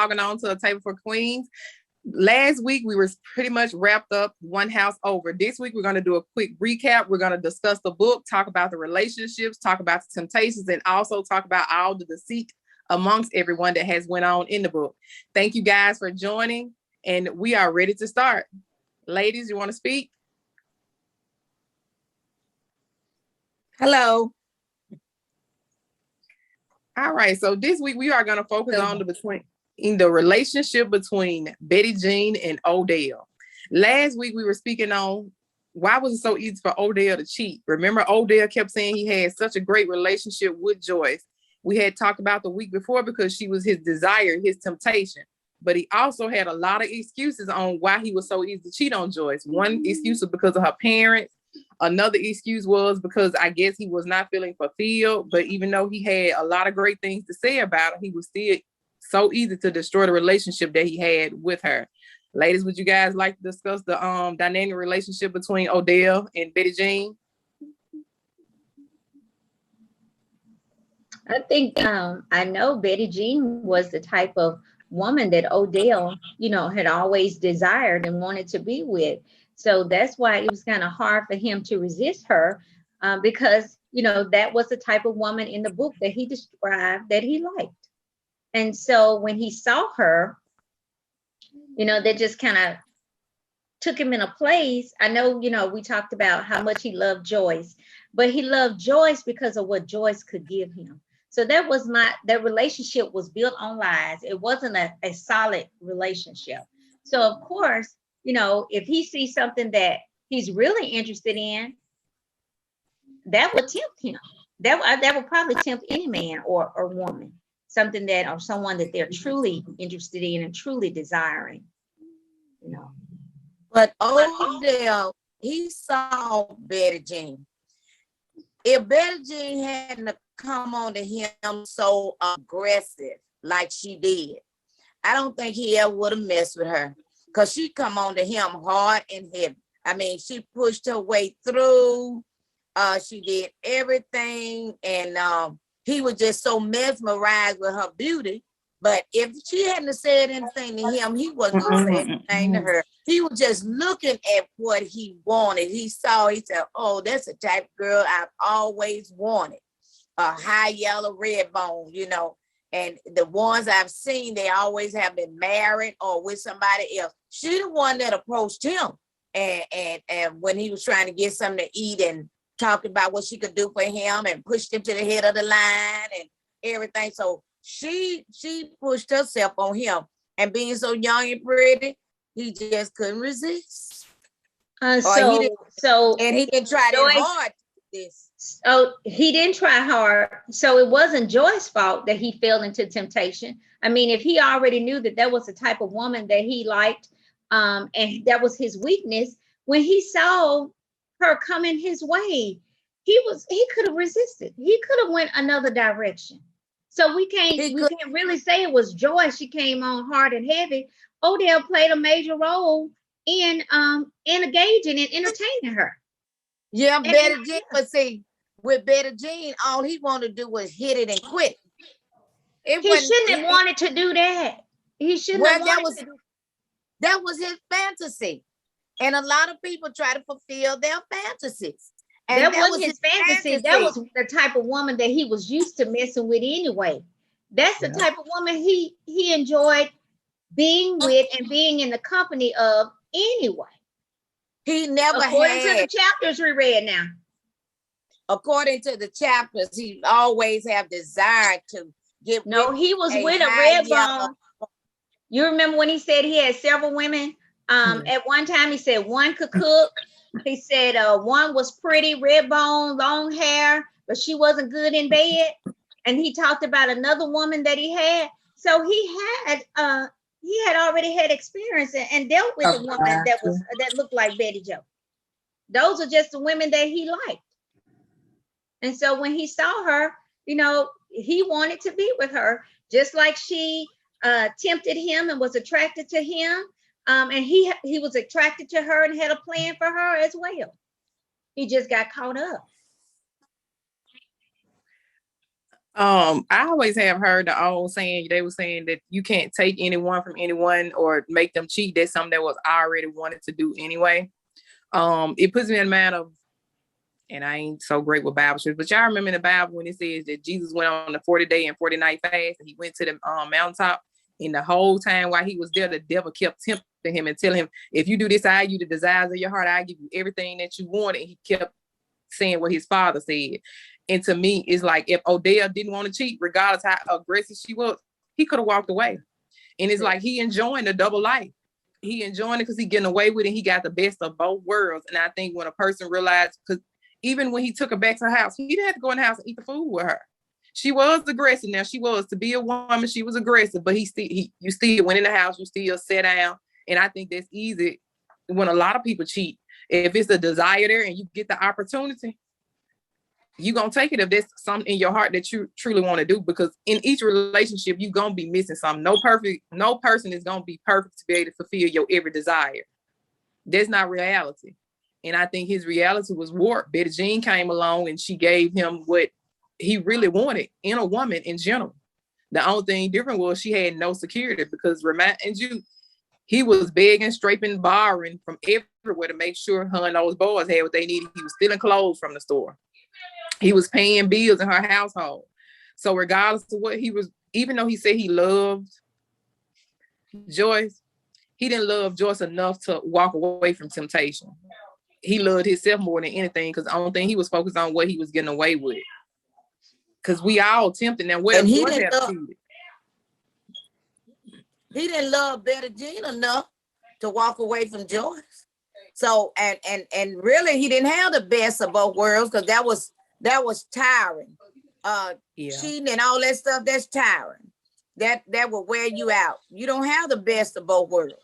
logging on to a table for queens. Last week, we were pretty much wrapped up one house over. This week, we're going to do a quick recap. We're going to discuss the book, talk about the relationships, talk about the temptations, and also talk about all the deceit amongst everyone that has went on in the book. Thank you guys for joining, and we are ready to start. Ladies, you want to speak? Hello. All right, so this week we are going to focus on the relationship between Betty Jean and Odell. Last week we were speaking on why was it so easy for Odell to cheat. Remember, Odell kept saying he had such a great relationship with Joyce. We had talked about the week before because she was his desire, his temptation. But he also had a lot of excuses on why he was so easy to cheat on Joyce. One excuse was because of her parents. Another excuse was because I guess he was not feeling fulfilled. But even though he had a lot of great things to say about it, he was still so easy to destroy the relationship that he had with her. Ladies, would you guys like to discuss the dynamic relationship between Odell and Betty Jean? I think I know Betty Jean was the type of woman that Odell, had always desired and wanted to be with. So that's why it was kind of hard for him to resist her because, that was the type of woman in the book that he described that he liked. And so when he saw her, that just kind of took him in a place. I know, we talked about how much he loved Joyce, but he loved Joyce because of what Joyce could give him. So that relationship was built on lies. It wasn't a solid relationship. So of course, if he sees something that he's really interested in, that would tempt him. That would probably tempt any man or woman, something that, or someone that they're truly interested in and truly desiring, But Odell, he saw Betty Jean. If Betty Jean hadn't come on to him so aggressive like she did, I don't think he ever would have messed with her, because she come on to him hard and heavy. I mean, she pushed her way through. She did everything, and he was just so mesmerized with her beauty. But if she hadn't said anything to him, he wasn't going to say anything to her. He was just looking at what he wanted. He said, oh, that's the type of girl I've always wanted. A high yellow red bone, and the ones I've seen, they always have been married or with somebody else. She the one that approached him and when he was trying to get something to eat and talked about what she could do for him and pushed him to the head of the line and everything. So she pushed herself on him, and being so young and pretty, he just couldn't resist. And he didn't try that hard. So he didn't try hard. So it wasn't Joyce's fault that he fell into temptation. I mean, if he already knew that was the type of woman that he liked, and that was his weakness, when he saw her coming his way, he could have resisted. He could have went another direction. So we can't really say it was Joyce. She came on hard and heavy. Odell played a major role in engaging and entertaining her. Yeah, Betty Jean, but see, with Betty Jean, all he wanted to do was hit it and quit. He shouldn't have wanted to do that. He shouldn't have wanted to do that. That was his fantasy. And a lot of people try to fulfill their fantasies. And that wasn't his fantasy. That was the type of woman that he was used to messing with anyway. That's the type of woman he enjoyed being with and being in the company of anyway. He never according to the chapters we read now. According to the chapters, he always have desire to get. No, he was with a red bone. You remember when he said he had several women? At one time, he said one could cook. He said one was pretty, red bone, long hair, but she wasn't good in bed. And he talked about another woman that he had. So he had already had experience and dealt with a woman that looked like Betty Jo. Those are just the women that he liked. And so when he saw her, he wanted to be with her, just like she tempted him and was attracted to him. And he was attracted to her and had a plan for her as well. He just got caught up. I always have heard the old saying, they were saying that you can't take anyone from anyone or make them cheat. That's something that was already wanted to do anyway. It puts me in mind of, and I ain't so great with Bible stories, but y'all remember in the Bible when it says that Jesus went on the 40-day and 40-night fast, and he went to the mountaintop, and the whole time while he was there, the devil kept tempting him and telling him, if you do this, I give you the desires of your heart, I give you everything that you want. And he kept saying what his father said. And to me, it's like if Odell didn't want to cheat, regardless how aggressive she was, he could have walked away. And it's like he enjoying the double life. He enjoying it because he getting away with it. He got the best of both worlds. And I think when a person realized, because even when he took her back to her house, he didn't have to go in the house and eat the food with her. She was aggressive. Now she was, to be a woman, she was aggressive, but you still went in the house, you still sat down. And I think that's easy when a lot of people cheat. If it's a desire there and you get the opportunity, you're going to take it if there's something in your heart that you truly want to do, because in each relationship, you're going to be missing something. No person is going to be perfect to be able to fulfill your every desire. That's not reality. And I think his reality was warped. Betty Jean came along and she gave him what he really wanted in a woman in general. The only thing different was she had no security, because remind you, he was begging, scraping, borrowing from everywhere to make sure her and those boys had what they needed. He was stealing clothes from the store. He was paying bills in her household. So regardless of what he was, even though he said he loved Joyce, he didn't love Joyce enough to walk away from temptation. He loved himself more than anything, because the only thing he was focused on what he was getting away with. Because we all tempted. Now, where he Joyce didn't have love, cheated? he didn't love Betty Jean enough to walk away from Joyce. So and really he didn't have the best of both worlds, because that was tiring. Cheating and all that stuff, that's tiring. That will wear you out. You don't have the best of both worlds.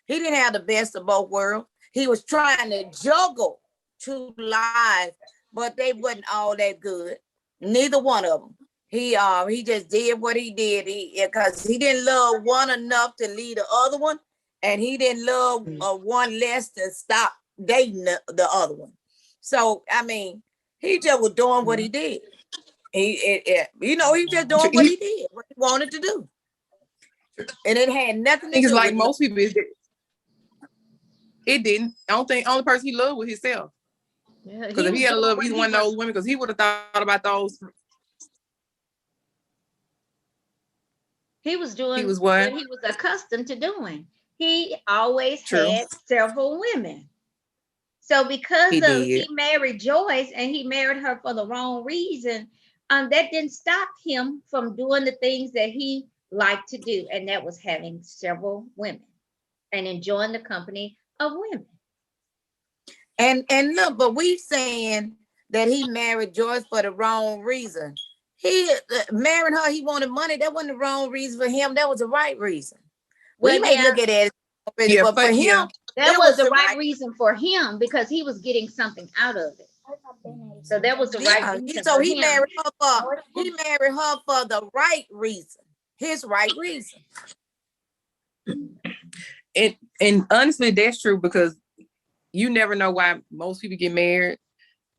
He didn't have the best of both worlds. He was trying to juggle two lives, but they wasn't all that good. Neither one of them. He just did what he did. Because he didn't love one enough to leave the other one, and he didn't love one less to stop dating the other one. So I mean, he just was doing what he did. He just doing what he did, what he wanted to do, and it had nothing to do. It's like most people. It didn't. I don't think only person he loved was himself. Because if he had to love either one of those women, because he would have thought about those. He was doing what he was accustomed to doing. He always had several women. So because he married Joyce and he married her for the wrong reason, that didn't stop him from doing the things that he liked to do, and that was having several women and enjoying the company of women. And look, but we saying that he married Joyce for the wrong reason. He married her, he wanted money. That wasn't the wrong reason for him. That was the right reason. We may look at it, but for him, that was the right reason for him, because he was getting something out of it. So that was the right reason. So he married her for the right reason. His right reason. And honestly, that's true, because you never know why most people get married.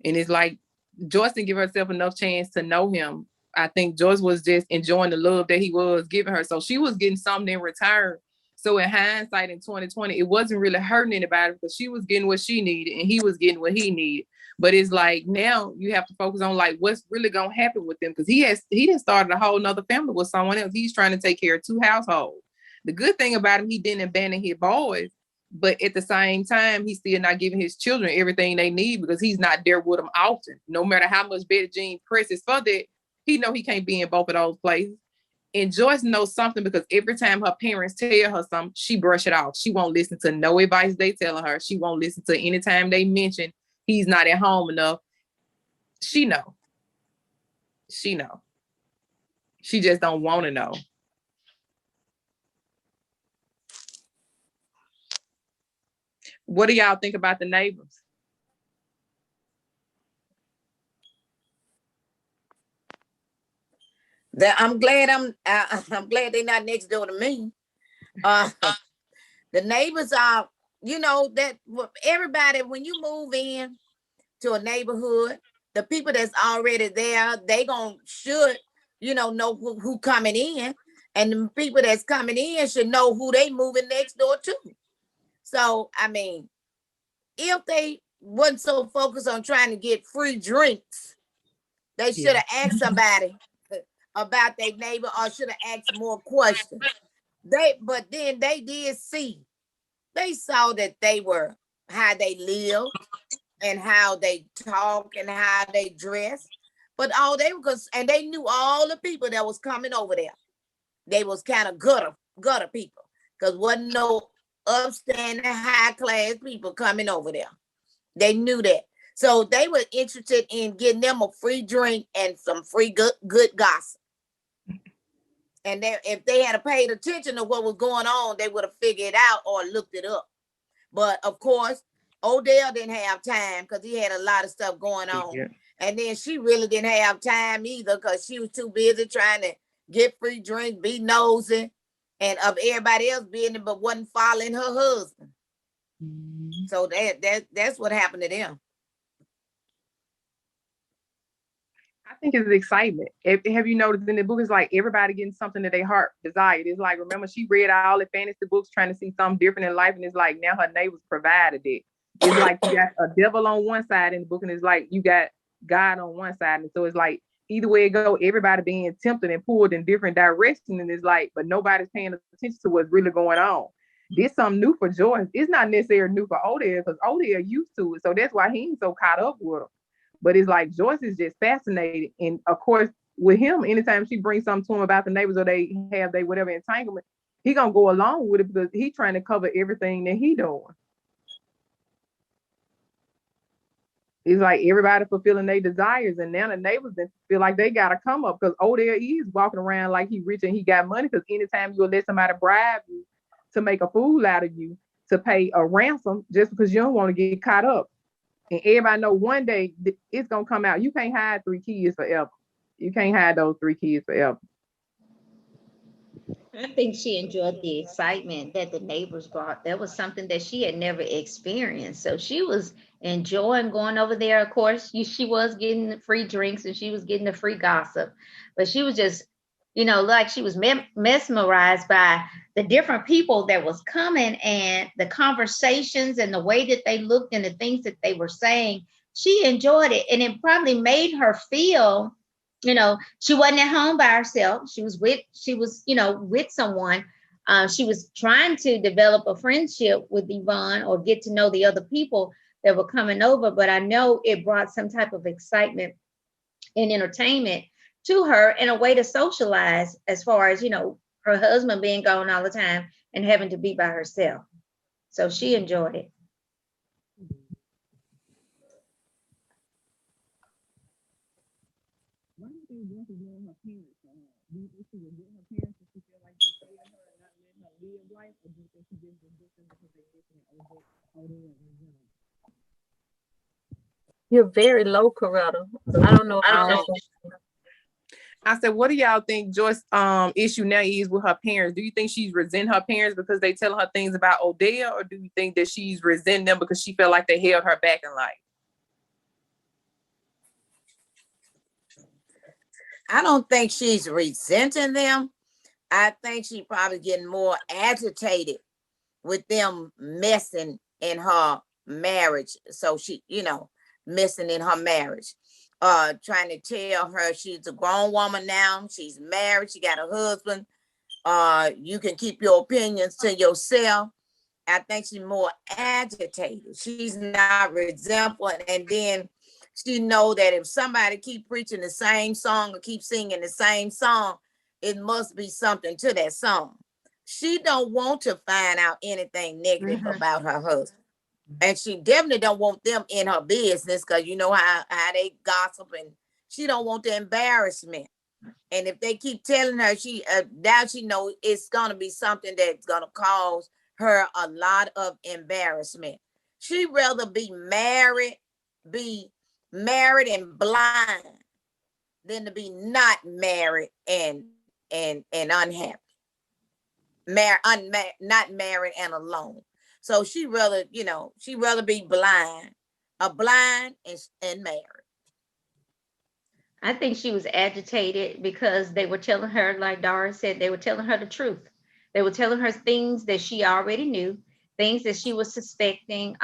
And it's like Joyce didn't give herself enough chance to know him. I think Joyce was just enjoying the love that he was giving her. So she was getting something in return. So in hindsight, in 2020, it wasn't really hurting anybody, because she was getting what she needed and he was getting what he needed. But it's like now you have to focus on like what's really gonna happen with them, because he didn't start a whole nother family with someone else. He's trying to take care of two households. The good thing about him, he didn't abandon his boys, but at the same time, he's still not giving his children everything they need, because he's not there with them often. No matter how much Betty Jean presses for that, he know he can't be in both of those places. And Joyce knows something, because every time her parents tell her something, she brush it off. She won't listen to no advice they telling her. She won't listen to any time they mention he's not at home enough. She know. She just don't want to know. What do y'all think about the neighbors? I'm glad they're not next door to me. The neighbors are, that everybody, when you move in to a neighborhood, the people that's already there, they should know who coming in, and the people that's coming in should know who they moving next door to. So, I mean, if they wasn't so focused on trying to get free drinks, they should have asked somebody about their neighbor, or should have asked more questions. But then they did see, they saw that they were, how they lived and how they talk and how they dress. But all they were, and they knew all the people that was coming over there. They was kind of gutter people, because wasn't no upstanding high class people coming over there. They knew that. So they were interested in getting them a free drink and some free good gossip. And if they had paid attention to what was going on, they would have figured it out or looked it up. But of course, Odell didn't have time because he had a lot of stuff going on. Yeah. And then she really didn't have time either, because she was too busy trying to get free drinks, be nosy, and of everybody else being, but wasn't following her husband. Mm-hmm. So that's what happened to them. I think it's excitement. Have you noticed in the book, it's like everybody getting something that their heart desired. It's like, remember, she read all the fantasy books trying to see something different in life, and it's like now her neighbors provided it. It's like you got a devil on one side in the book, and it's like you got God on one side. And so it's like either way it go, everybody being tempted and pulled in different directions, and it's like, but nobody's paying attention to what's really going on. This something new for Joyce. It's not necessarily new for Odell, because Odell used to it, so that's why he ain't so caught up with her. But it's like Joyce is just fascinated. And of course, with him, anytime she brings something to him about the neighbors or they have whatever entanglement, he gonna go along with it because he's trying to cover everything that he doing. It's like everybody fulfilling their desires, and now the neighbors feel like they gotta come up, because Odell is walking around like he rich and he got money, because anytime you let somebody bribe you to make a fool out of you, to pay a ransom just because you don't want to get caught up. And everybody know one day it's going to come out. You can't hide 3 kids forever. You can't hide those 3 kids forever. I think she enjoyed the excitement that the neighbors brought. That was something that she had never experienced. So she was enjoying going over there. Of course, she was getting the free drinks and she was getting the free gossip. But she was just, like she was mesmerized by the different people that was coming and the conversations and the way that they looked and the things that they were saying. She enjoyed it, and it probably made her feel, she wasn't at home by herself. She was with someone. She was trying to develop a friendship with Yvonne or get to know the other people that were coming over. But I know it brought some type of excitement and entertainment to her, in a way to socialize, as far as, her husband being gone all the time and having to be by herself. So she enjoyed it. You're very low, Coretta. I don't know. I said, what do y'all think Joyce's issue now is with her parents? Do you think she's resenting her parents because they tell her things about Odell, or do you think that she's resenting them because she felt like they held her back in life? I don't think she's resenting them. I think she's probably getting more agitated with them messing in her marriage. So she, messing in her marriage. Trying to tell her she's a grown woman now. She's married. She got a husband. You can keep your opinions to yourself. I think she's more agitated. She's not resentful. And then she know that if somebody keep preaching the same song or keep singing the same song, it must be something to that song. She don't want to find out anything negative about her husband. And she definitely don't want them in her business, because you know how they gossip, and she don't want the embarrassment. And if they keep telling her, now she know it's going to be something that's going to cause her a lot of embarrassment. She'd rather be married and blind than to be not married and unhappy. Not married and alone. So she'd rather be blind and married. I think she was agitated because they were telling her, like Dara said, they were telling her the truth. They were telling her things that she already knew, things that she was suspecting,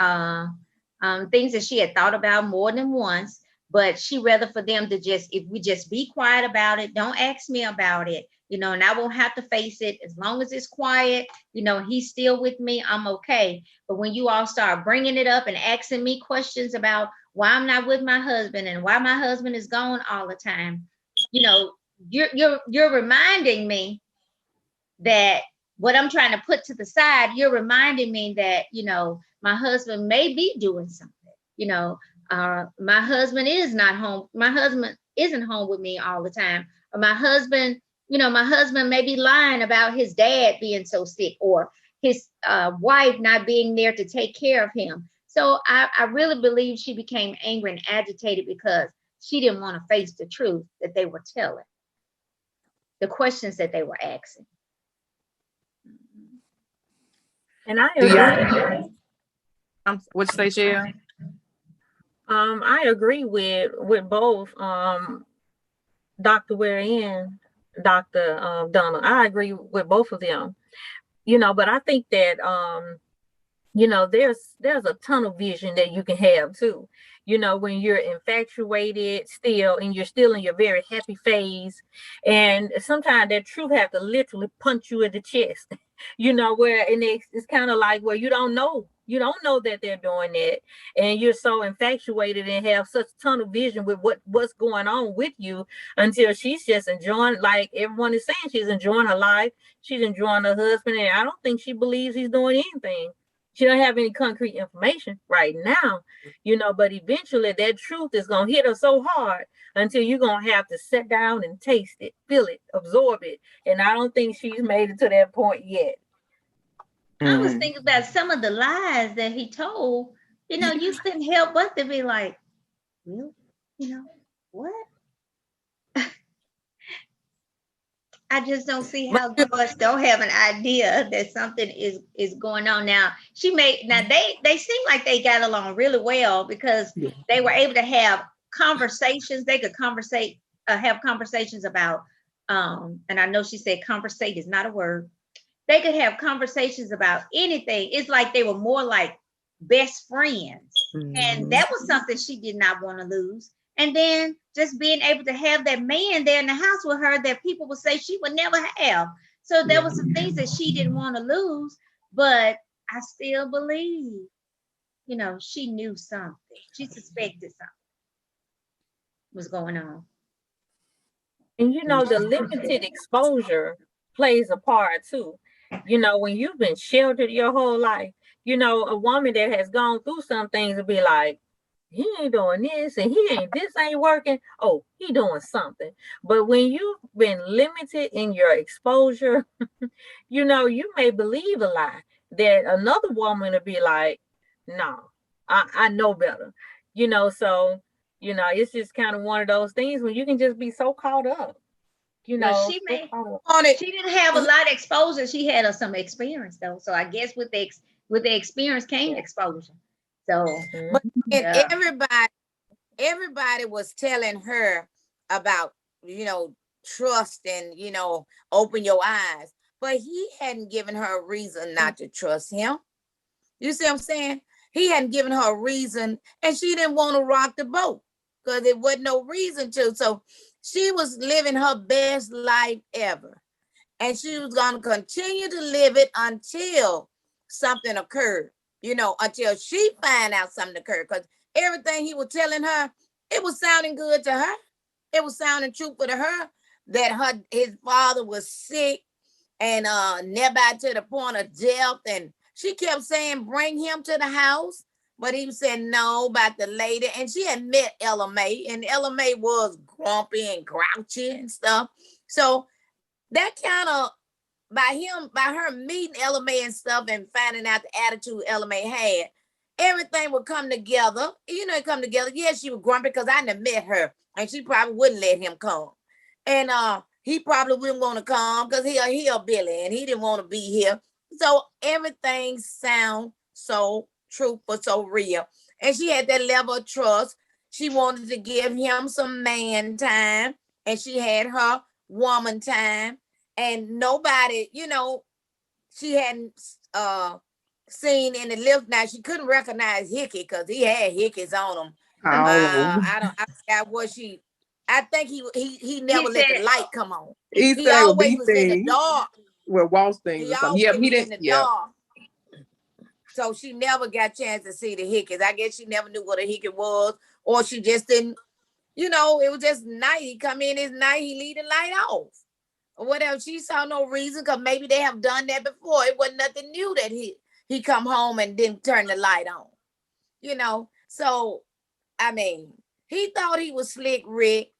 things that she had thought about more than once. But she rather for them to just, if we just be quiet about it, don't ask me about it, and I won't have to face it as long as it's quiet. He's still with me. I'm okay. But when you all start bringing it up and asking me questions about why I'm not with my husband and why my husband is gone all the time, you're reminding me that what I'm trying to put to the side, you're reminding me that, my husband may be doing something. My husband is not home. My husband isn't home with me all the time. Or my husband may be lying about his dad being so sick, or his wife not being there to take care of him. So I really believe she became angry and agitated because she didn't want to face the truth that they were telling, the questions that they were asking. And I agree. What you say, Cheryl? I agree with both Dr. Ware and Dr. Donna. I agree with both of them. But I think that there's a tunnel vision that you can have too. When you're infatuated still and you're still in your very happy phase, and sometimes that truth have to literally punch you in the chest. Where and it's kind of like where you don't know that they're doing that, and you're so infatuated and have such tunnel vision with what's going on with you, until she's just enjoying, like everyone is saying, she's enjoying her life, she's enjoying her husband, and I don't think she believes he's doing anything. She don't have any concrete information right now, but eventually that truth is going to hit her so hard until you're going to have to sit down and taste it, feel it, absorb it. And I don't think she's made it to that point yet. I was thinking about some of the lies that he told. You couldn't help but to be like, really? What? I just don't see how girls don't have an idea that something is going on. Now they seem like they got along really well because they were able to have conversations. They could have conversations about, and I know she said conversate is not a word. They could have conversations about anything. It's like they were more like best friends. Mm-hmm. And that was something she did not want to lose. And then just being able to have that man there in the house with her that people would say she would never have. So there were some things that she didn't want to lose, but I still believe, she knew something. She suspected something was going on. And the limited exposure plays a part too. When you've been sheltered your whole life, a woman that has gone through some things will be like, he ain't doing this and this ain't working. Oh, he doing something. But when you've been limited in your exposure, you may believe a lie that another woman will be like, no, I know better. So, it's just kind of one of those things when you can just be so caught up. She didn't have a lot of exposure. She had some experience though. So I guess with the experience came exposure. So, but everybody was telling her about, trust and, open your eyes, but he hadn't given her a reason not to trust him. You see what I'm saying? He hadn't given her a reason, and she didn't want to rock the boat because there wasn't no reason to. So she was living her best life ever. And she was going to continue to live it until something occurred, until she find out something occurred. Because everything he was telling her, it was sounding good to her. It was sounding truthful to her that his father was sick and nearby to the point of death. And she kept saying, bring him to the house. But he said no about the lady. And she had met Ella Mae. And Ella Mae was grumpy and grouchy and stuff. So that kind of, by her meeting Ella Mae and stuff and finding out the attitude Ella Mae had, everything would come together. It come together. Yes, she was grumpy because I done met her. And she probably wouldn't let him come. And he probably wouldn't want to come because he a Billy and he didn't want to be here. So everything sounds so truthful, so real. And she had that level of trust. She wanted to give him some man time, and she had her woman time, and nobody, she hadn't seen in the lift. Now she couldn't recognize Hickey because he had hickeys on him. Oh. I forgot what she. I think he never He let said- the light come on. He He said always B was in the thing. dark. Well, Wall things He or something. always Yep, he was in didn't. the Yeah. dark. So she never got a chance to see the hickeys. I guess she never knew what a hickey was, or she just didn't. It was just night. He come in his night, he leave the light off. Or whatever. She saw no reason, because maybe they have done that before. It wasn't nothing new that he come home and didn't turn the light on. So I mean, he thought he was slick Rick,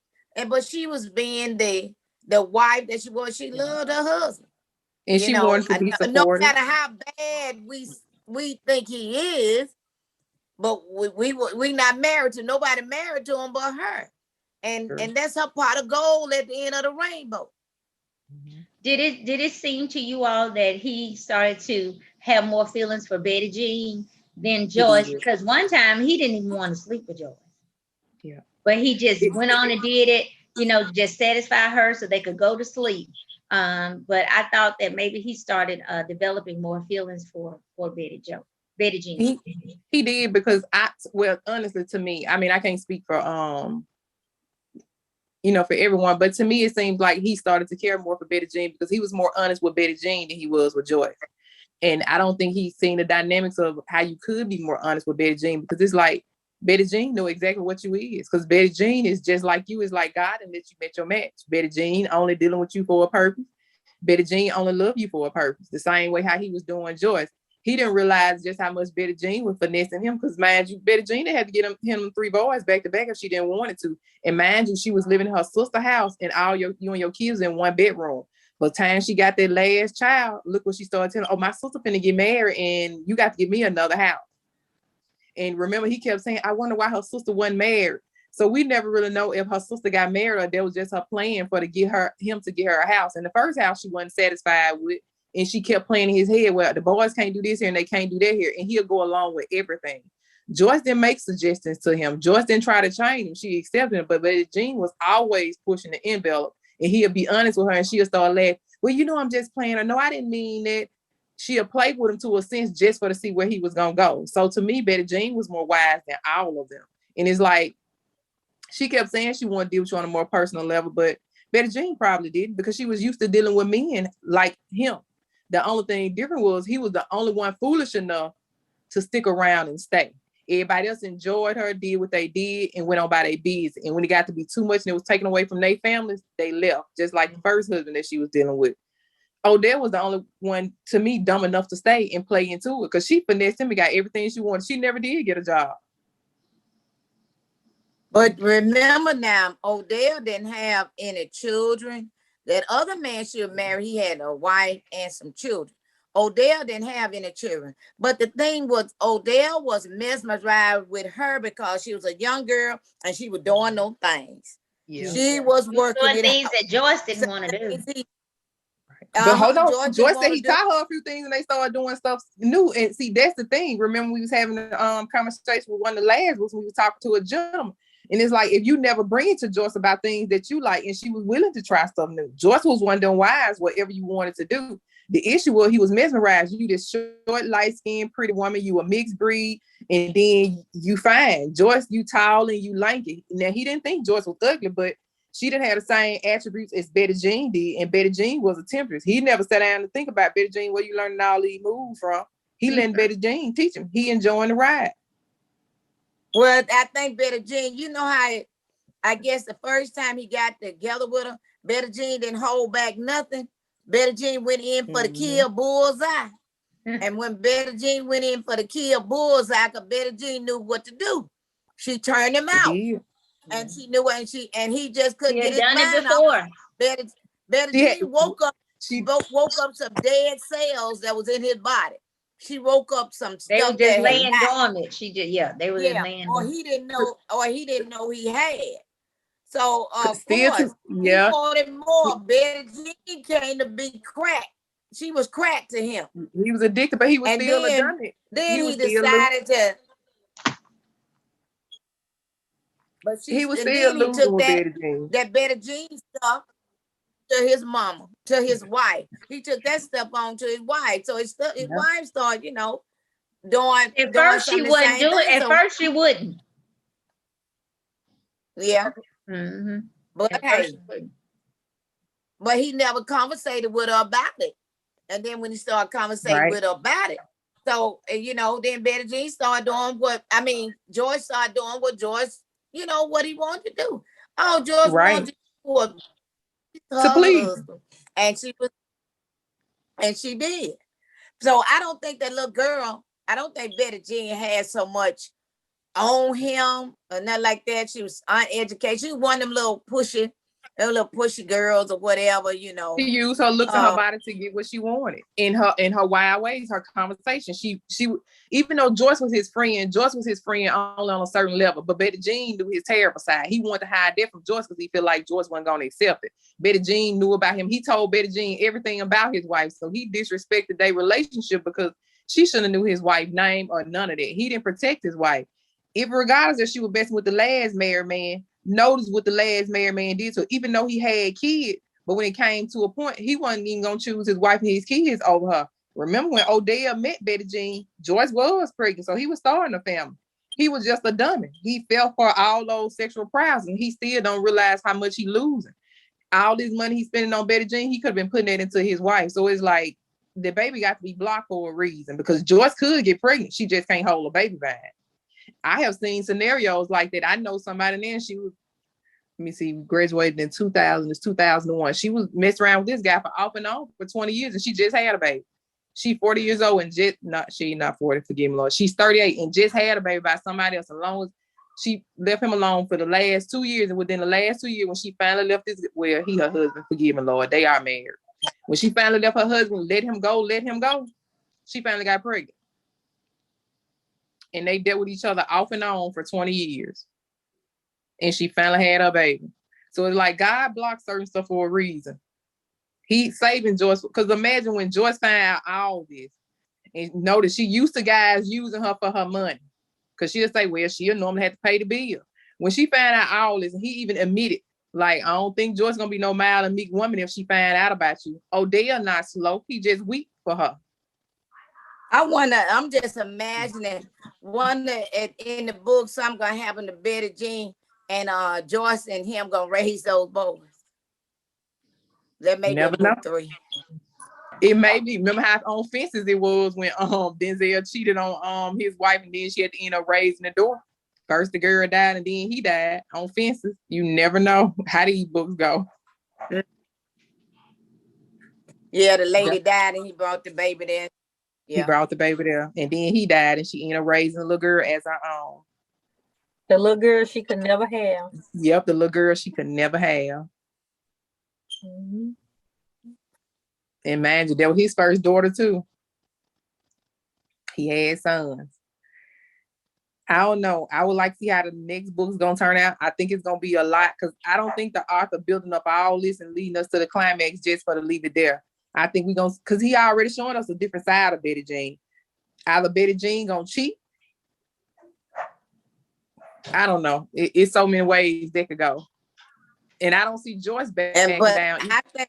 but she was being the wife that she was. She loved her husband. And she wanted to be No supportive. matter how bad we think he is, but we not married to nobody, married to him but her. And that's her pot of gold at the end of the rainbow. Did it seem to you all that he started to have more feelings for Betty Jean than Joyce? Because one time he didn't even want to sleep with Joyce. Yeah. But he just went on and did it, just satisfy her so they could go to sleep. But I thought that maybe he started developing more feelings for Betty Jean. He did, because honestly, to me, I mean, I can't speak for for everyone, but to me, it seems like he started to care more for Betty Jean because he was more honest with Betty Jean than he was with Joyce. And I don't think he's seen the dynamics of how you could be more honest with Betty Jean, because it's like Betty Jean know exactly what you is, because Betty Jean is just like you, is like God, and that you met your match. Betty Jean only dealing with you for a purpose. Betty Jean only love you for a purpose. The same way how he was doing Joyce. He didn't realize just how much Betty Jean was finessing him, because mind you, Betty Jean had to get him 3 boys back to back if she didn't want it to. And mind you, she was living in her sister's house, and all you and your kids in one bedroom. By the time she got that last child, look what she started telling. Oh, my sister finna get married, and you got to give me another house. And remember, he kept saying, I wonder why her sister wasn't married. So we never really know if her sister got married or that was just her plan for him to get her a house. And the first house she wasn't satisfied with. And she kept playing in his head, well, the boys can't do this here and they can't do that here. And he'll go along with everything. Joyce didn't make suggestions to him. Joyce didn't try to change him. She accepted him. But Betty Jean was always pushing the envelope. And he'll be honest with her and she'll start laughing. Well, I'm just playing. Or no, I didn't mean that. She'll play with him to a sense just for to see where he was going to go. So to me, Betty Jean was more wise than all of them. And it's like, she kept saying she wanted to deal with you on a more personal level, but Betty Jean probably didn't, because she was used to dealing with men like him. The only thing different was he was the only one foolish enough to stick around and stay. Everybody else enjoyed her, did what they did, and went on by their business. And when it got to be too much and it was taken away from their families, they left, just like the first husband that she was dealing with. Odell was the only one, to me, dumb enough to stay and play into it, because she finessed him and got everything she wanted. She never did get a job. But remember now, Odell didn't have any children. That other man she was married, he had a wife and some children. Odell didn't have any children. But the thing was, Odell was mesmerized with her because she was a young girl and she was doing those things. Yeah. She was working doing things that Joyce didn't want to do. But hold on, Joyce said he taught her a few things and they started doing stuff new. And see, that's the thing. Remember, we was having a conversation with one of the last when we was talking to a gentleman. And it's like, if you never bring it to Joyce about things that you like, and she was willing to try stuff new. Joyce was one of them wise, whatever you wanted to do. The issue was he was mesmerized. You this short, light-skinned, pretty woman, you a mixed breed, and then you fine. Joyce, you tall and you lanky. Now, he didn't think Joyce was ugly, but she didn't have the same attributes as Betty Jean did, and Betty Jean was a temptress. He never sat down to think about Betty Jean, where you learning all these moves from. He letting Betty Jean teach him. He enjoying the ride. Well, I think Betty Jean, you know how I guess the first time he got together with her, Betty Jean didn't hold back nothing. Betty Jean went in for the kill bullseye. And when Betty Jean went in for the kill bullseye, because Betty Jean knew what to do. She turned him out. And she knew, and he just couldn't get his mind off. Betty Jean woke up some dead cells that was in his body. She woke up some stuff. They were just laying dormant. They were just laying dormant. Or he didn't know he had. So of course, he wanted more. Betty Jean came to be crack. She was crack to him. He was addicted, but he was still a dummy. Then he decided to. But He was and still then he losing took with Betty that Jean. Betty Jean stuff to his mama, to his wife. He took that stuff on to his wife. So his wife started, doing At first she some of the wouldn't same do it. things. At first she wouldn't. Yeah. Mm-hmm. But At hey, first she wouldn't. but he never conversated with her about it. And then when he started conversating with her about it, so then Betty Jean started doing George started doing what George, what he wanted to do. Oh, George wanted to to please. husband. And she did. So I don't think that little girl, I don't think Betty Jean had so much on him or nothing like that. She was uneducated. She was one of them little pushy girls or whatever, She used her looks and her body to get what she wanted in her wild ways, her conversation. She even though Joyce was his friend only on a certain level, but Betty Jean knew his terrible side. He wanted to hide that from Joyce because he felt like Joyce wasn't going to accept it. Betty Jean knew about him. He told Betty Jean everything about his wife, so he disrespected their relationship because she shouldn't have knew his wife's name or none of that. He didn't protect his wife. If regardless if she was messing with the last married man, notice what the last married man did to her, even though he had kids. But when it came to a point, he wasn't even going to choose his wife and his kids over her. Remember when Odell met Betty Jean, Joyce was pregnant, so he was starting a family. He was just a dummy. He fell for all those sexual prowess, and he still don't realize how much he losing. All this money he's spending on Betty Jean, he could have been putting that into his wife. So it's like the baby got to be blocked for a reason because Joyce could get pregnant. She just can't hold a baby by it. I have seen scenarios like that. I know somebody then she was, let me see, graduated in 2000, it's 2001. She was messing around with this guy for off and on for 20 years and she just had a baby. She 40 years old and she not 40, forgive me, Lord. She's 38 and just had a baby by somebody else. As long as she left him alone for the last 2 years, and within the last 2 years, when she finally left her husband, forgive me, Lord, they are married. When she finally left her husband, let him go, she finally got pregnant. And they dealt with each other off and on for 20 years. And she finally had her baby. So it's like God blocks certain stuff for a reason. He's saving Joyce, because imagine when Joyce found out all this and notice she used to guys using her for her money. Because she'll say, well, she'll normally have to pay the bill. When she found out all this, and he even admitted, like, I don't think Joyce gonna be no mild and meek woman if she find out about you. Odell not slow. He just weak for her. I'm just imagining in the book, something gonna happen to Betty Jean and Joyce and him gonna raise those boys. That may be book 3. It may be. Remember how on Fences it was when Denzel cheated on his wife and then she had to end up raising the door. First the girl died and then he died on Fences. You never know how these books go. Yeah, the lady died and he brought the baby there. Yeah. He brought the baby there. And then he died and she ended up raising the little girl as her own. The little girl she could never have. Yep, the little girl she could never have. Mm-hmm. And man, that was his first daughter too. He had sons. I don't know. I would like to see how the next book's gonna turn out. I think it's gonna be a lot because I don't think the author building up all this and leading us to the climax just for to leave it there. I think we're gonna, because he already showing us a different side of Betty Jean. Either Betty Jean gonna cheat. I don't know. It's so many ways that could go. And I don't see Joyce backing down. I think,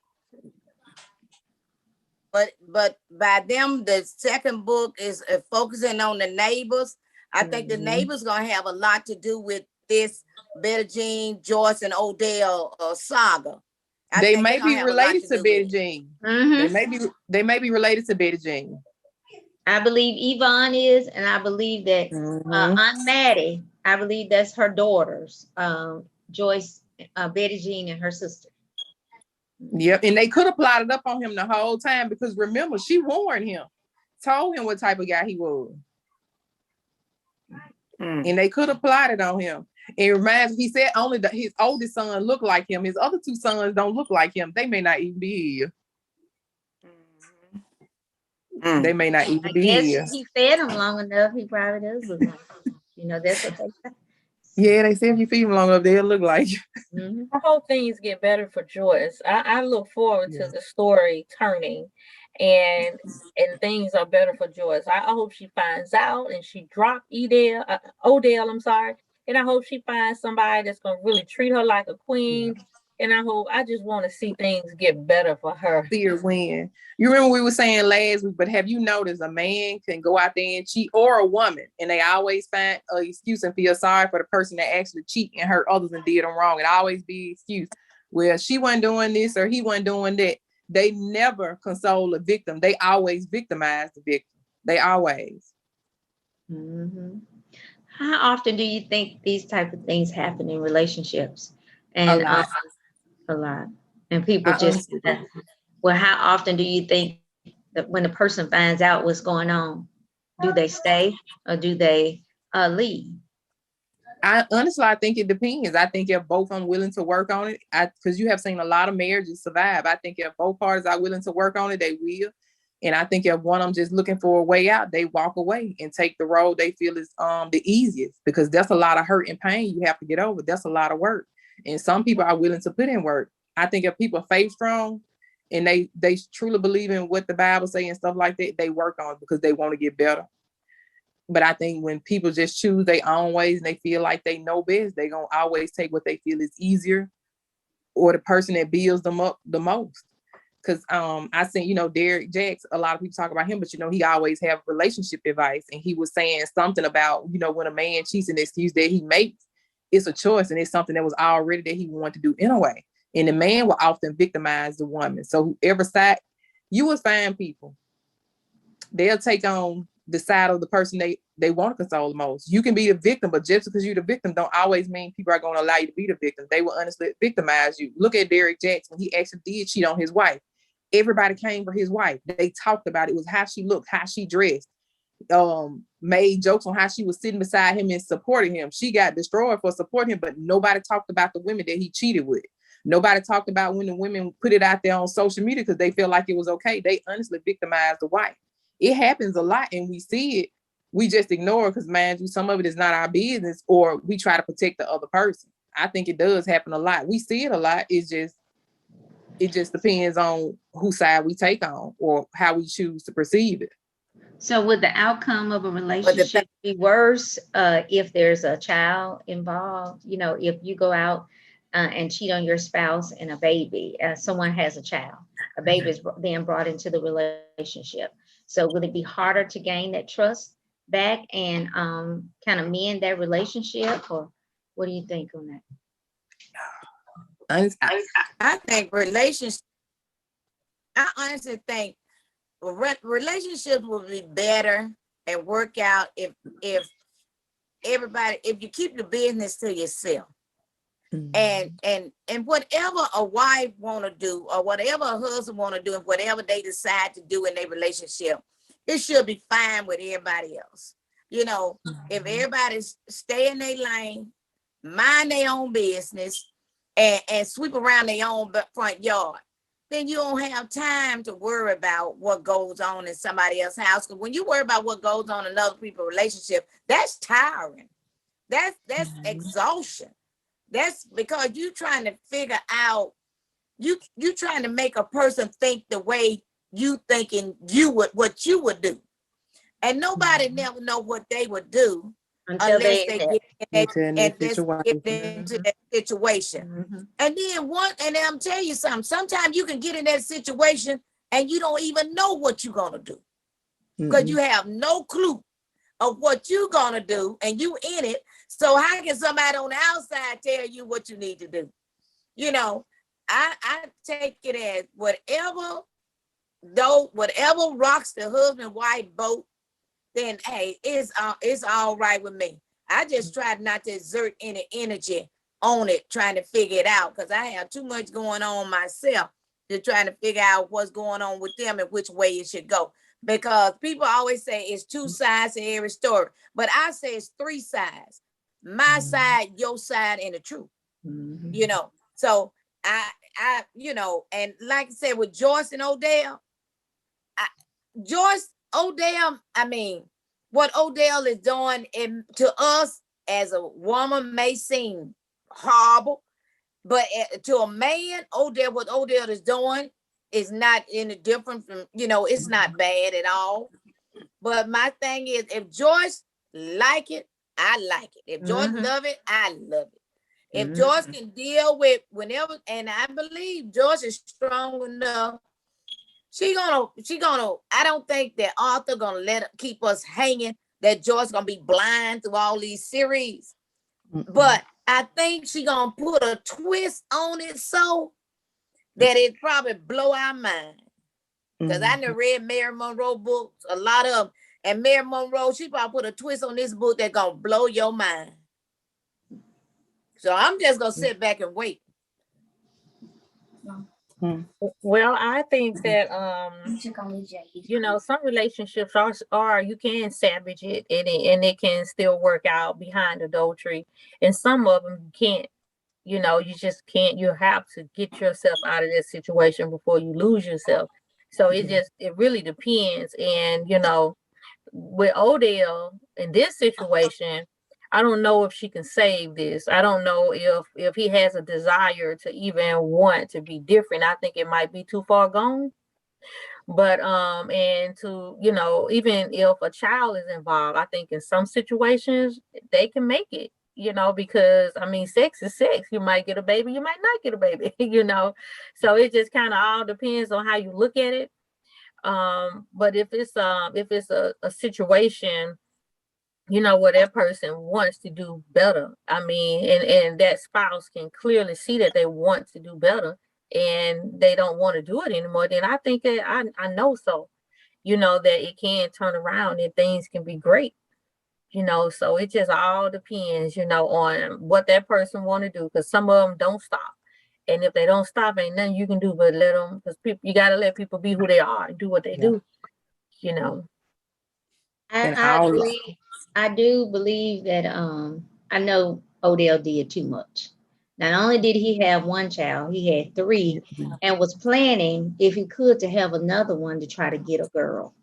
but by them, the second book is focusing on the neighbors. I think the neighbors gonna have a lot to do with this Betty Jean, Joyce, and Odell saga. They may be related to Betty Jean. Mm-hmm. They may be related to Betty Jean. I believe Yvonne is, and I believe that Aunt Maddie, I believe that's her daughters, Joyce, Betty Jean, and her sister. Yep, and they could have plotted up on him the whole time because remember, she warned him, told him what type of guy he was. And they could have plotted on him. It reminds me, he said only his oldest son looked like him. His other 2 sons don't look like him. They may not even be here. They may not even be here. He fed him long enough. He probably does look like him. You know, that's what they say. Yeah, they say if you feed them long enough, they'll look like you. I hope things get better for Joyce. I look forward to the story turning and things are better for Joyce. I hope she finds out and she dropped Odell, I'm sorry, And I hope she finds somebody that's gonna really treat her like a queen. And I just want to see things get better for her. See her win. You remember we were saying last week, but have you noticed a man can go out there and cheat, or a woman, and they always find an excuse and feel sorry for the person that actually cheat and hurt others and did them wrong. It always be an excuse. Well, she wasn't doing this or he wasn't doing that. They never console the victim. They always victimize the victim. They always. Mm-hmm. How often do you think these type of things happen in relationships? And a lot. And people just, well, how often do you think that when the person finds out what's going on, do they stay or do they leave? I think it depends. I think if both are willing to work on it, because you have seen a lot of marriages survive. I think if both parties are willing to work on it, they will. And I think if one of them just looking for a way out, they walk away and take the road they feel is the easiest, because that's a lot of hurt and pain you have to get over. That's a lot of work. And some people are willing to put in work. I think if people are faith strong and they truly believe in what the Bible says and stuff like that, they work on it because they want to get better. But I think when people just choose their own ways and they feel like they know best, they're going to always take what they feel is easier, or the person that builds them up the most. Because I seen, Derek Jacks, a lot of people talk about him, but, he always have relationship advice. And he was saying something about, when a man cheats, an excuse that he makes, it's a choice. And it's something that was already that he wanted to do anyway. And the man will often victimize the woman. So whoever side, you will find people, they'll take on the side of the person they want to console the most. You can be the victim, but just because you're the victim don't always mean people are going to allow you to be the victim. They will honestly victimize you. Look at Derek Jackson. He actually did cheat on his wife. Everybody came for his wife. They talked about it. It was how she looked, how she dressed, made jokes on how she was sitting beside him and supporting him. She got destroyed for supporting him, but nobody talked about the women that he cheated with. Nobody talked about when the women put it out there on social media because they felt like it was okay. They honestly victimized the wife. It happens a lot and we see it. We just ignore it because, man, some of it is not our business, or we try to protect the other person. I think it does happen a lot. We see it a lot. It just depends on whose side we take on or how we choose to perceive it. So would the outcome of a relationship be worse if there's a child involved? If you go out and cheat on your spouse and a baby, someone has a child, a baby is then brought into the relationship. So would it be harder to gain that trust back and kind of mend that relationship, or what do you think on that? I think relationships, I honestly think relationships will be better and work out if you keep the business to yourself. Mm-hmm. And whatever a wife want to do, or whatever a husband want to do, and whatever they decide to do in their relationship, it should be fine with everybody else. Mm-hmm. If everybody's stay in their lane, mind their own business, and sweep around their own front yard, then you don't have time to worry about what goes on in somebody else's house. Because when you worry about what goes on in other people's relationship, that's tiring. That's mm-hmm. exhaustion. That's because you trying to figure out, you trying to make a person think the way you thinking what you would do. And nobody mm-hmm. never know what they would do unless they get into that situation. Mm-hmm. And then I'm telling you something, sometimes you can get in that situation and you don't even know what you're gonna do. Because mm-hmm. you have no clue of what you're gonna do, and you in it. So how can somebody on the outside tell you what you need to do? I take it as whatever rocks the husband-wife boat, then hey, it's all right with me. I just tried not to exert any energy on it, trying to figure it out, because I have too much going on myself to trying to figure out what's going on with them and which way it should go. Because people always say it's two sides to every story, but I say it's three sides. My mm-hmm. side, your side, and the truth. Mm-hmm. So I and like I said with Joyce and Odell, what Odell is doing to us as a woman may seem horrible, but to a man, what Odell is doing is not any different from, it's not bad at all. But my thing is, if Joyce like it, I like it. If Joyce love it, I love it. If Mhm. Joyce can deal with whenever, and I believe Joyce is strong enough, she gonna, I don't think that Arthur gonna keep us hanging, that Joyce gonna be blind through all these series. But I think she gonna put a twist on it so that it probably blow our mind. Because I never read Mary Monroe books, a lot of them. And Mary Monroe, she probably put a twist on this book that gonna blow your mind. So I'm just gonna sit back and wait. Well, I think that you know, some relationships are you can savage it and it can still work out behind adultery, and some of them you can't. You know, you just can't. You have to get yourself out of this situation before you lose yourself. So it really depends. And you know, with Odell in this situation, I don't know if she can save this. I don't know if he has a desire to even want to be different. I think it might be too far gone. But and to, you know, even if a child is involved, I think in some situations they can make it, you know, because I mean sex is sex. You might get a baby, you might not get a baby, you know. So it just kind of all depends on how you look at it. But if it's a situation, you know, where that person wants to do better, I mean, and that spouse can clearly see that they want to do better and they don't want to do it anymore, then I think that I know, so you know, that it can turn around and things can be great, you know. So it just all depends, you know, on what that person want to do, because some of them don't stop, and if they don't stop, ain't nothing you can do but let them, because people, you got to let people be who they are and do what they do, you know. And I all agree. I do believe that I know Odell did too much. Not only did he have one child, he had three and was planning, if he could, to have another one to try to get a girl.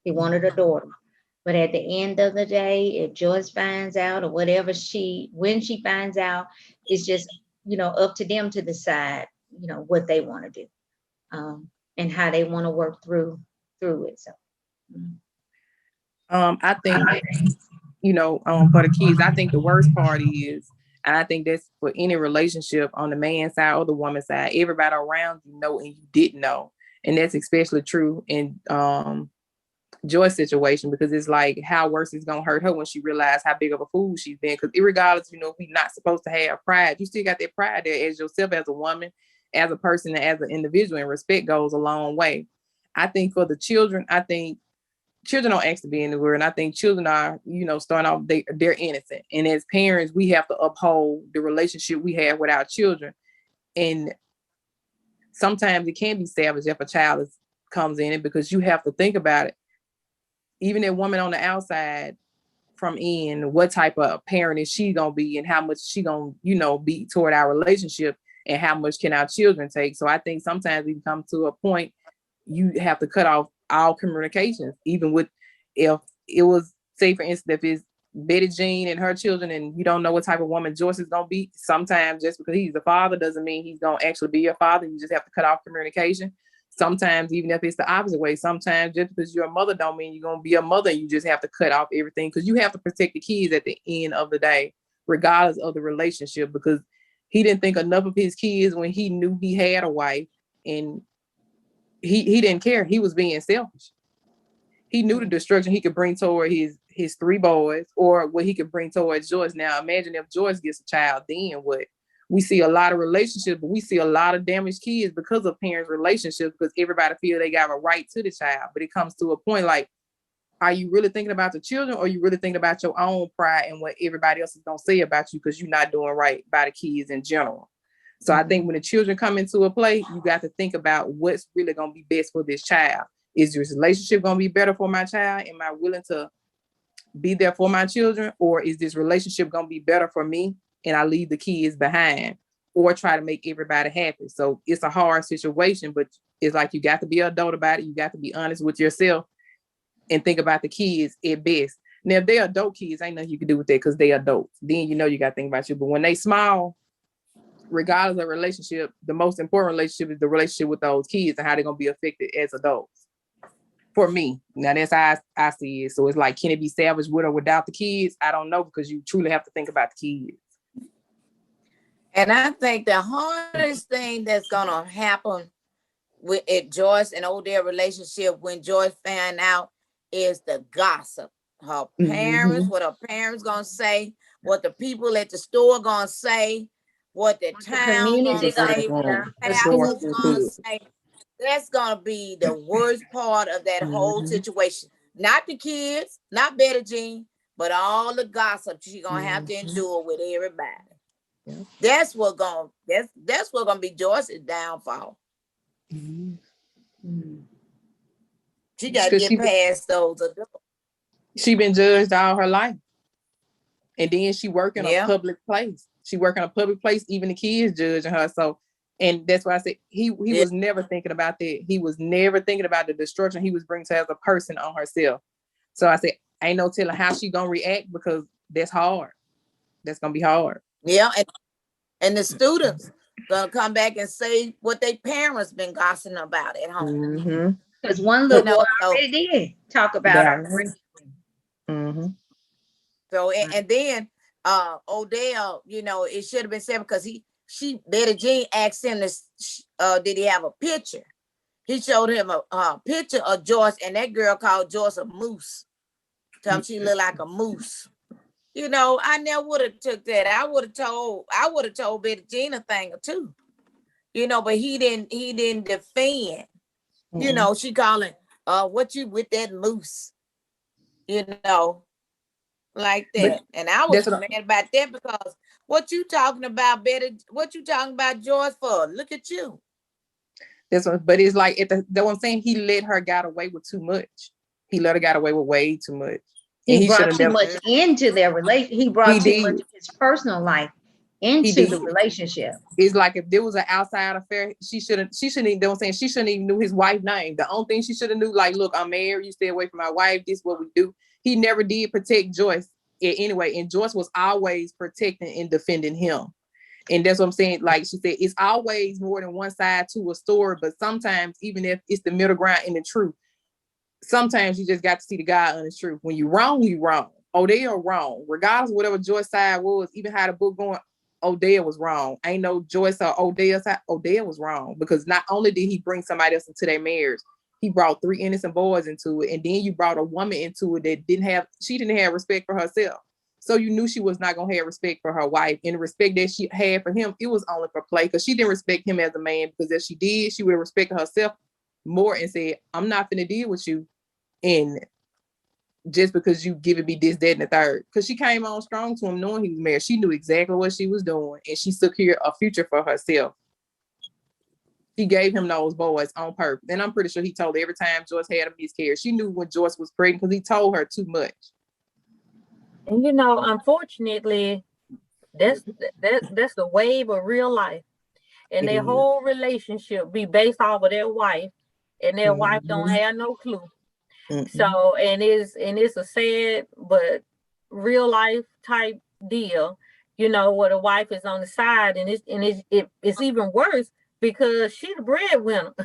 He wanted a daughter. But at the end of the day, if Joyce finds out or whatever when she finds out, it's just, you know, up to them to decide, you know, what they want to do, and how they want to work through it. So I think, you know, for the kids, I think the worst part is, and I think that's for any relationship on the man side or the woman side, everybody around you know and you didn't know. And that's especially true in Joy's situation, because it's like how worse it's gonna hurt her when she realized how big of a fool she's been. Because irregardless, you know, we're not supposed to have pride. You still got that pride there as yourself, as a woman, as a person, and as an individual, and respect goes a long way. I think for the children, I think children don't ask to be in the world. And I think children are, you know, starting off, they're innocent. And as parents, we have to uphold the relationship we have with our children. And sometimes it can be savage if a child comes in it, because you have to think about it. Even that woman on the outside from in, what type of parent is she gonna be, and how much she gonna, you know, be toward our relationship, and how much can our children take. So I think sometimes we come to a point you have to cut off all communications, even with, if it was, say for instance, if it's Betty Jean and her children, and you don't know what type of woman Joyce is gonna be. Sometimes just because he's the father doesn't mean he's gonna actually be your father. You just have to cut off communication. Sometimes, even if it's the opposite way, sometimes just because you're a mother don't mean you're gonna be a mother. You just have to cut off everything, because you have to protect the kids at the end of the day, regardless of the relationship. Because he didn't think enough of his kids when he knew he had a wife, and he didn't care. He was being selfish. He knew the destruction he could bring toward his three boys, or what he could bring towards Joyce. Now imagine if Joyce gets a child, then what? We see a lot of relationships, but we see a lot of damaged kids because of parents' relationships, because everybody feel they got a right to the child. But it comes to a point like, are you really thinking about the children, or are you really thinking about your own pride and what everybody else is going to say about you, because you're not doing right by the kids in general? So I think when the children come into a play, you got to think about what's really going to be best for this child. Is this relationship going to be better for my child? Am I willing to be there for my children? Or is this relationship going to be better for me and I leave the kids behind, or try to make everybody happy? So it's a hard situation, but it's like you got to be an adult about it. You got to be honest with yourself and think about the kids at best. Now, if they're adult kids, ain't nothing you can do with that, because they adults. Then you know you got to think about you. But when they small, regardless of relationship, the most important relationship is the relationship with those kids and how they're going to be affected as adults. For me, now that's how I see it. So it's like, can it be salvaged with or without the kids? I don't know, because you truly have to think about the kids. And I think the hardest thing that's gonna happen with Joyce and Odell relationship when Joyce found out is the gossip. Her parents, what her parents gonna say, what the people at the store gonna say, what the town gonna say, what the pastor's gonna say. That's gonna be the worst part of that whole situation. Not the kids, not Betty Jean, but all the gossip she's gonna have to endure with everybody. Yeah. That's what gonna be Joyce's downfall. She gotta get past those adults. She been judged all her life. And then she work in a public place. She work in a public place, even the kids judging her. So, and that's why I said he was never thinking about that. He was never thinking about the destruction he was bringing to her as a person on herself. So I said, ain't no telling how she gonna react, because that's hard. That's gonna be hard. Yeah, and the students gonna come back and say what their parents been gossiping about at home. Because one little boy already did talk about her. So and then Odell, it should have been said, because Betty Jean asked him this, did he have a picture? He showed him a picture of Joyce, and that girl called Joyce a moose. Told him she looked like a moose. I never would have took that. I would have told Betty Jean a thing or two. But he didn't defend. She calling, what you with that moose? Like that. And I was mad about that, because what you talking about, Betty? What you talking about Joyce for? Look at you. But it's like, that's what I'm saying. He let her get away with too much. He let her get away with way too much. He brought too much into their relationship. He brought too much of his personal life into the relationship. It's like, if there was an outside affair, she shouldn't even, she shouldn't even knew his wife's name. The only thing she should have knew, like, look, I'm married, you stay away from my wife, this is what we do. He never did protect Joyce anyway, and Joyce was always protecting and defending him. And that's what I'm saying. Like she said, it's always more than one side to a story, but sometimes, even if it's the middle ground and the truth, sometimes you just got to see the God honest truth. When you wrong, you wrong. Odell wrong. Regardless of whatever Joyce's side was, even how the book going, Odell was wrong. Ain't no Joyce or Odell's side. Odell was wrong, because not only did he bring somebody else into their marriage, he brought 3 innocent boys into it. And then you brought a woman into it that didn't have respect for herself. So you knew she was not going to have respect for her wife. And the respect that she had for him, it was only for play, because she didn't respect him as a man, because if she did, she would have respected herself more and said, I'm not finna deal with you. And just because you giving me this, that, and the third. Because she came on strong to him knowing he was married. She knew exactly what she was doing, and she secured a future for herself. He gave him those boys on purpose. And I'm pretty sure he told her every time Joyce had a miscarriage. She knew when Joyce was pregnant, because he told her too much. And unfortunately, that's the wave of real life. And their whole relationship be based off of their wife, and their wife don't have no clue. So, and it's a sad but real life type deal, where the wife is on the side, and it's even worse, because she the breadwinner.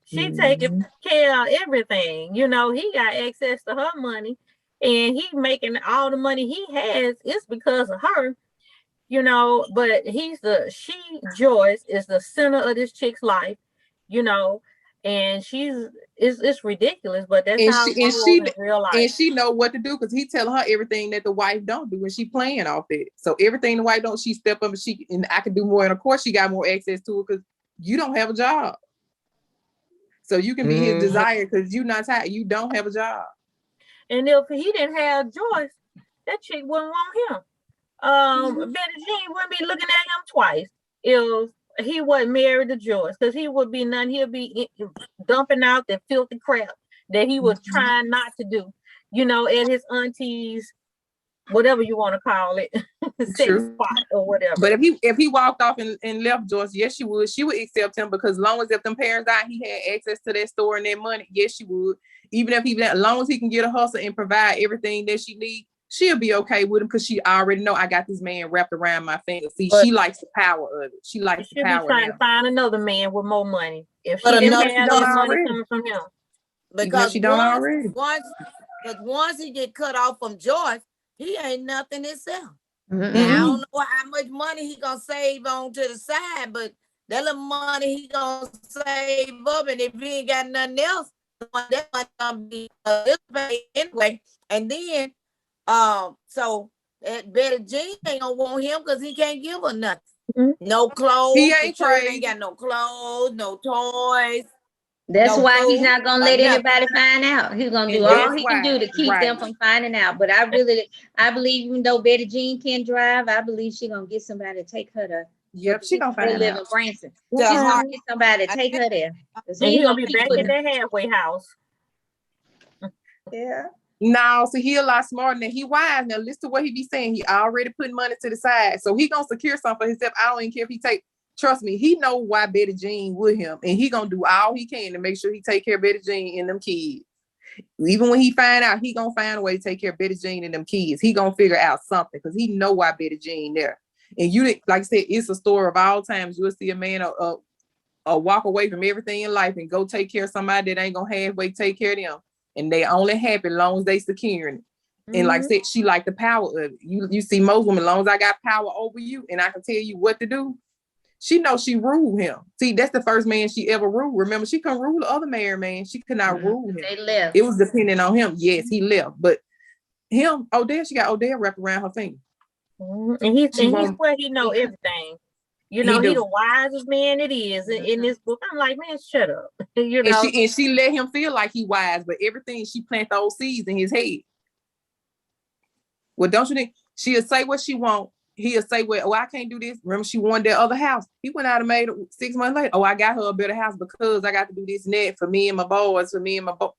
She taking care of everything. He got access to her money, and he making all the money he has is because of her. But Joyce is the center of this chick's life, and it's ridiculous, but that's how it goes in real life. And she know what to do, because he telling her everything that the wife don't do, and she playing off it. So everything the wife don't, she step up, and I can do more. And of course she got more access to it, because you don't have a job. So you can be his desire, because you not tired. You don't have a job. And if he didn't have Joyce, that chick wouldn't want him. Betty Jean wouldn't be looking at him twice if he wasn't married to Joyce, because he'll be dumping out that filthy crap that he was trying not to do, at his auntie's, whatever you want to call it, sex spot or whatever. But if he walked off and left Joyce, yes, she would accept him, because long as if them parents died, he had access to that store and that money, yes, she would. Even if as long as he can get a hustle and provide everything that she needs, she'll be okay with him, because she already know, I got this man wrapped around my finger. See, she likes the power of it. She likes the power. She'll be trying to find another man with more money. If she didn't have that money coming from him. Even if Because she don't already. once he get cut off from Joyce, he ain't nothing himself. Mm-mm. Now, I don't know how much money he gonna save on to the side, but that little money he gonna save up, and if he ain't got nothing else, that money gonna be paid anyway. And then, so that Betty Jean ain't gonna want him because he can't give her nothing. No clothes. He The ain't children crazy. ain't got no clothes, no toys. That's No why he's food not gonna or let nothing. anybody find out. He's gonna do And all that's he can do to why, keep them right. from finding out. But I believe, even though Betty Jean can drive, I believe she gonna get somebody to take her to. Yep, she gonna find live in out. Branson. The She's gonna heart. get somebody to I take her there. 'Cause And he he's ain't gonna be keep back putting- at that halfway house. Yeah. No, so he a lot smarter than he wise. Now listen to what he be saying. He already putting money to the side. So he gonna secure something for himself. I don't even care if he take, trust me, he know why Betty Jean with him. And he gonna do all he can to make sure he take care of Betty Jean and them kids. Even when he find out, he gonna find a way to take care of Betty Jean and them kids. He gonna figure out something because he know why Betty Jean there. And you, like I said, it's a story of all times. You'll see a man walk away from everything in life and go take care of somebody that ain't gonna halfway take care of them. And they only happy as long as they securing it. And like I said, she like the power of it. You see most women, as long as I got power over you and I can tell you what to do, she knows she ruled him. See, that's the first man she ever ruled. Remember, she couldn't rule the other married man. She could not rule him. They left. It was depending on him. Yes, he left. But him, Odell, she got Odell wrapped around her finger. And he's where he know everything. You know, he the wisest man it is in this book. I'm like, man, shut up. You know, and she let him feel like he wise, but everything she plant those seeds in his head. Well, don't you think she'll say what she want? He'll say, well, oh, I can't do this. Remember, she wanted that other house. He went out and made it 6 months later. Oh, I got her a better house because I got to do this and that for me and my boys, for me and my boy.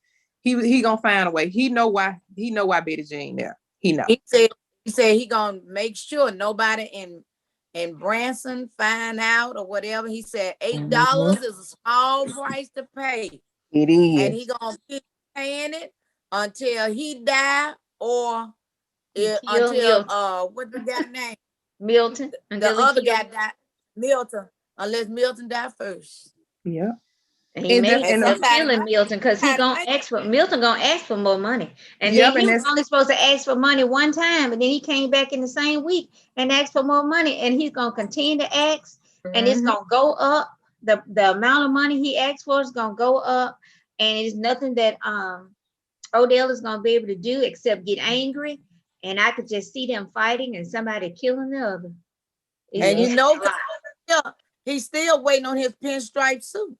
He gonna find a way. He know why Betty Jean there. He know. He said he gonna make sure nobody in Branson find out or whatever. He said $8 is a small price to pay. It is. And he gonna keep paying it until he die or until what the guy name? Milton. The other guy died. Milton. Unless Milton died first. Yeah. And he may end up killing Milton because Milton gonna ask for more money. And then he was only supposed to ask for money one time, and then he came back in the same week and asked for more money, and he's gonna continue to ask, and it's gonna go up. The amount of money he asked for is gonna go up, and it's nothing that Odell is gonna be able to do except get angry. And I could just see them fighting and somebody killing the other. And you know, he's still waiting on his pinstripe suit.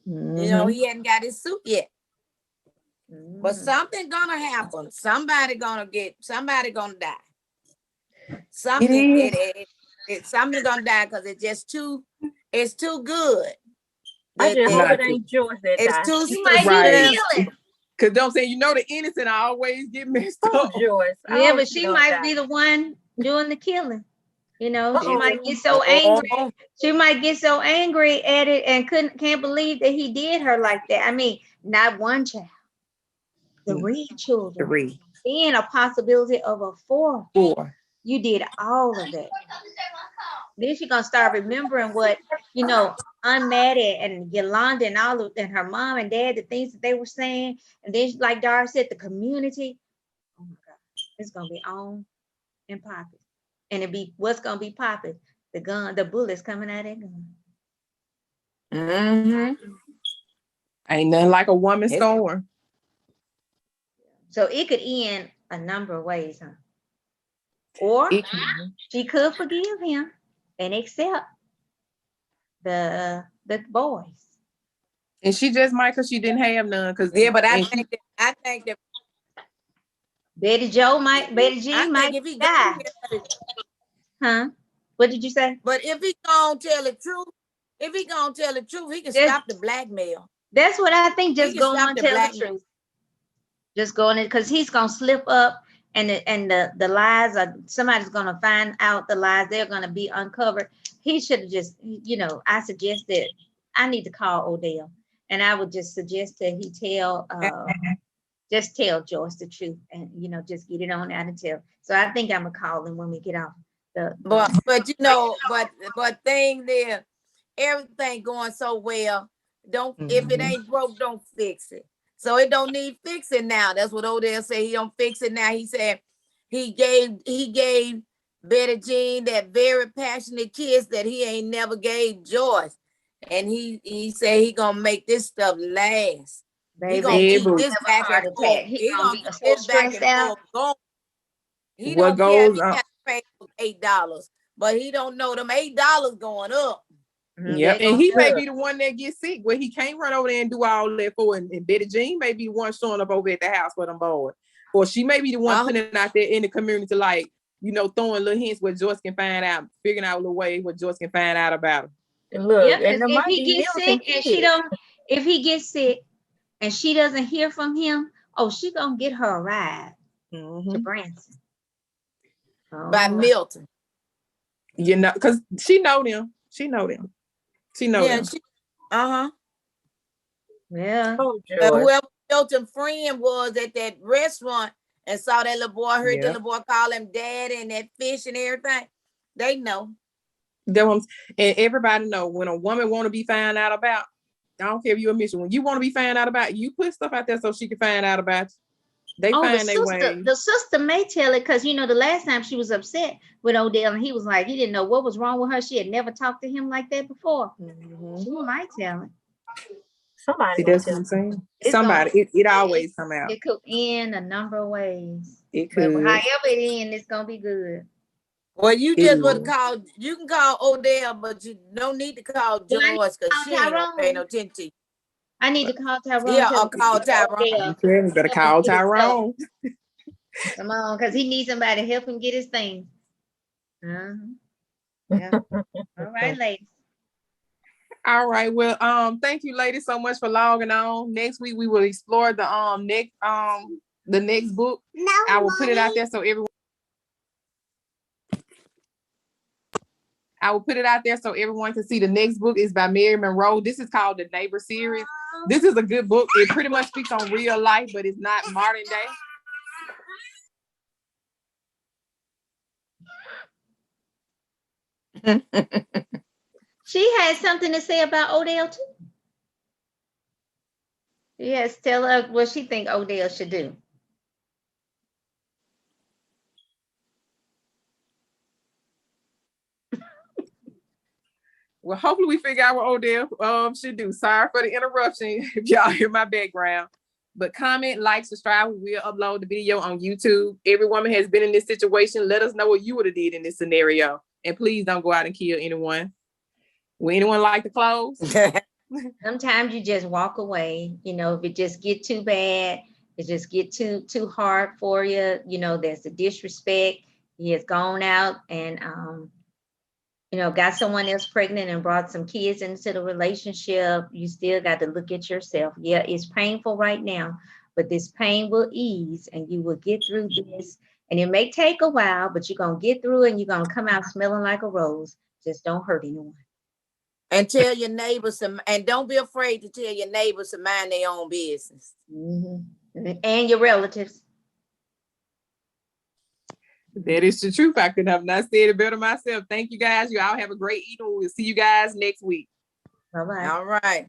You know, he hadn't got his suit yet. But something gonna happen. Somebody gonna die. Something gonna die because it's too good. I just hope it ain't George that it's died. too he might be killing. Cause don't say, you know, the innocent always get messed up. George. Yeah, but she might be the one doing the killing. You know, she might get so angry. She might get so angry at it and can't believe that he did her like that. I mean, not one child, 3 children. 3. Then a possibility of a 4. 4. You did all of that. Then she's gonna start remembering what, you know, Aunt Maddie and Yolanda and all of, and her mom and dad, the things that they were saying. And then, like Dar said, the community. Oh my God, it's gonna be on and popping. And what's gonna be popping? The gun, the bullets coming out of that gun. Ain't nothing like a woman scorn. So it could end a number of ways, huh? Or she could forgive him and accept the boys. And she just might, because she didn't have none. But I think that Betty Jean might die. Huh? What did you say? But if he gonna tell the truth, he can stop the blackmail. That's what I think. Just go on and tell the truth. Just go on it, because he's gonna slip up, and the lies are, somebody's gonna find out the lies. They're gonna be uncovered. He should have just, you know, I suggest that I need to call Odell, and I would just suggest that he just tell Joyce the truth, and, you know, just get it on out and tell. So I think I'm gonna call him when we get off. But you know, but thing there, everything going so well Don't if it ain't broke, don't fix it. So it don't need fixing now. That's what Odell said. He don't fix it now. He said he gave Betty Jean that very passionate kiss that he ain't never gave Joyce. And he said he gonna make this stuff last. He gonna Baby, keep this back and forth. he gonna be keep so this back stressed and out. forth going. He What don't care if goes he on? got to pay $8, but he don't know them $8 going up. Yep, and he may be the one that gets sick where he can't run over there and do all that for. And Betty Jean may be the one showing up over at the house for them boys, or she may be the one putting it out there in the community, like throwing little hints where Joyce can find out, figuring out a little way where Joyce can find out about it. And look, Yeah, and there if might he be gets Milton sick and kids. if he gets sick and she doesn't hear from him, she gonna get her a ride to Branson. By Milton. Because she know them. She know them. Yeah. Yeah. Oh, Whoever Milton friend was at that restaurant and saw that little boy, heard the little boy call him daddy and that fish and everything, they know. And everybody know when a woman want to be found out about, I don't care if you're a mission, when you want to be found out about, you put stuff out there so she can find out about you. They find their way. The sister may tell it because the last time she was upset with Odell and he was like, he didn't know what was wrong with her. She had never talked to him like that before. She might tell it. Somebody. See, that's what I'm saying. It always come out. It could end a number of ways. It could. But however it ends, it's gonna be good. Well, you just would call. You can call Odell, but you don't need to call Joyce because she ain't gonna pay no attention to you. I need to call Tyrone. Yeah, I'll call Tyrone. You better call Tyrone. Come on, because he needs somebody to help him get his things. Yeah. All right, ladies. All right. Well, thank you, ladies, so much for logging on. Next week we will explore the next book. I will put it out there so everyone. I will put it out there so everyone can see. The next book is by Mary Monroe. This is called The Neighbor Series. This is a good book. It pretty much speaks on real life, but it's not modern day. She has something to say about Odell too. Yes, tell her what she think Odell should do. Well, hopefully we figure out what Odell should do. Sorry for the interruption if y'all hear my background. But comment, like, subscribe. We will upload the video on YouTube. Every woman has been in this situation. Let us know what you would have did in this scenario. And please don't go out and kill anyone. Would anyone like to close? Sometimes you just walk away. If it just get too bad, it just get too hard for you. There's the disrespect. He has gone out and got someone else pregnant and brought some kids into the relationship. You still got to look at yourself. Yeah, it's painful right now, but this pain will ease and you will get through this. And it may take a while, but you're going to get through it and you're going to come out smelling like a rose. Just don't hurt anyone. And tell your neighbors, and don't be afraid to tell your neighbors to mind their own business. And your relatives. That is the truth. I could have not said it better myself. Thank you guys. You all have a great evening. We'll see you guys next week. Bye-bye. All right.